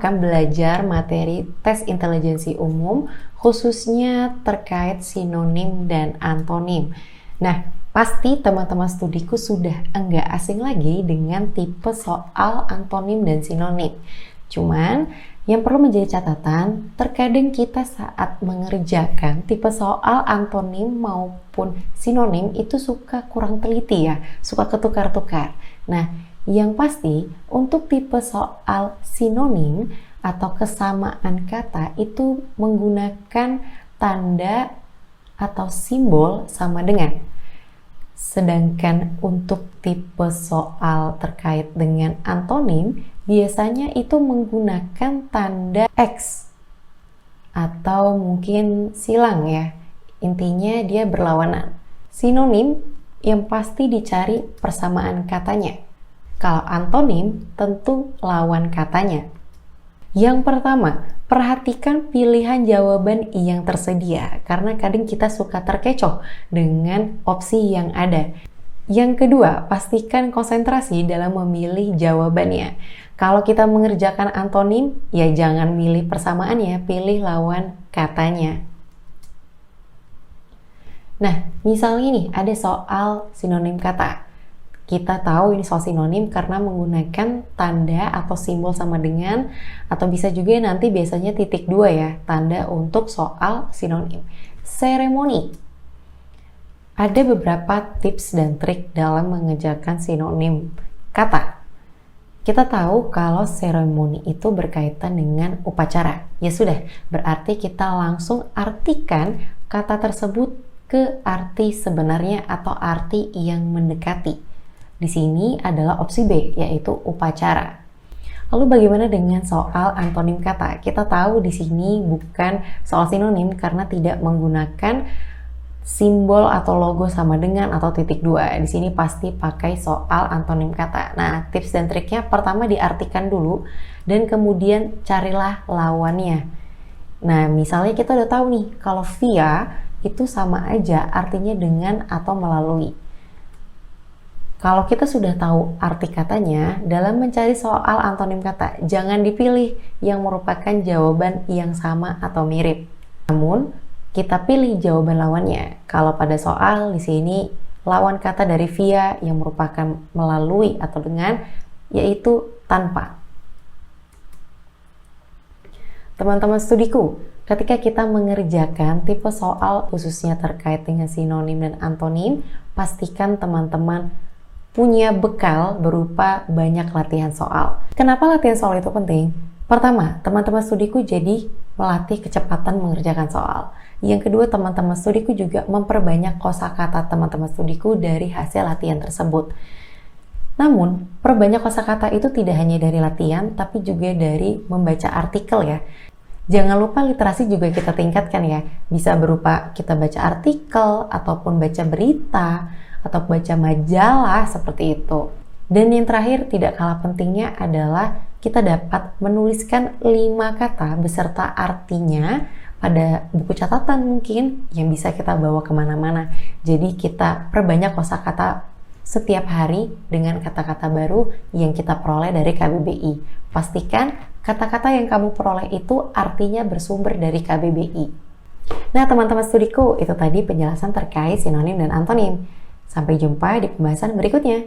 Akan belajar materi tes intelijensi umum khususnya terkait sinonim dan antonim. Nah, pasti teman-teman studiku sudah enggak asing lagi dengan tipe soal antonim dan sinonim. Cuman yang perlu menjadi catatan, terkadang kita saat mengerjakan tipe soal antonim maupun sinonim itu suka kurang teliti ya, suka ketukar-tukar. Nah, yang pasti, untuk tipe soal sinonim atau kesamaan kata itu menggunakan tanda atau simbol sama dengan. Sedangkan untuk tipe soal terkait dengan antonim, biasanya itu menggunakan tanda X atau mungkin silang ya. Intinya dia berlawanan. Sinonim yang pasti dicari persamaan katanya. Kalau antonim, tentu lawan katanya. Yang pertama, perhatikan pilihan jawaban yang tersedia, karena kadang kita suka terkecoh dengan opsi yang ada. Yang kedua, pastikan konsentrasi dalam memilih jawabannya. Kalau kita mengerjakan antonim, ya jangan milih persamaannya, pilih lawan katanya. Nah, misalnya nih, ada soal sinonim kata. Kita tahu ini soal sinonim karena menggunakan tanda atau simbol sama dengan, atau bisa juga nanti biasanya titik 2 ya, tanda untuk soal sinonim. Seremoni. Ada beberapa tips dan trik dalam mengerjakan sinonim kata. Kita tahu kalau seremoni itu berkaitan dengan upacara. Ya sudah, berarti kita langsung artikan kata tersebut ke arti sebenarnya atau arti yang mendekati. Di sini adalah opsi B, yaitu upacara. Lalu bagaimana dengan soal antonim kata? Kita tahu di sini bukan soal sinonim karena tidak menggunakan simbol atau logo sama dengan atau titik 2. Di sini pasti pakai soal antonim kata. Nah, tips dan triknya pertama diartikan dulu dan kemudian carilah lawannya. Nah, misalnya kita udah tahu nih, kalau via itu sama aja artinya dengan atau melalui. Kalau kita sudah tahu arti katanya, dalam mencari soal antonim kata, jangan dipilih yang merupakan jawaban yang sama atau mirip. Namun, kita pilih jawaban lawannya. Kalau pada soal di sini, lawan kata dari via yang merupakan melalui atau dengan, yaitu tanpa. Teman-teman studiku, ketika kita mengerjakan tipe soal khususnya terkait dengan sinonim dan antonim, pastikan teman-teman punya bekal berupa banyak latihan soal. Kenapa latihan soal itu penting? Pertama, teman-teman studiku jadi melatih kecepatan mengerjakan soal. Yang kedua, teman-teman studiku juga memperbanyak kosakata teman-teman studiku dari hasil latihan tersebut. Namun, perbanyak kosakata itu tidak hanya dari latihan, tapi juga dari membaca artikel ya. Jangan lupa literasi juga kita tingkatkan ya. Bisa berupa kita baca artikel, ataupun baca berita, atau baca majalah seperti itu. Dan yang terakhir tidak kalah pentingnya adalah kita dapat menuliskan 5 kata beserta artinya pada buku catatan mungkin yang bisa kita bawa kemana-mana. Jadi kita perbanyak kosakata setiap hari dengan kata-kata baru yang kita peroleh dari KBBI. Pastikan kata-kata yang kamu peroleh itu artinya bersumber dari KBBI. Nah teman-teman studiku, itu tadi penjelasan terkait sinonim dan antonim. Sampai jumpa di pembahasan berikutnya.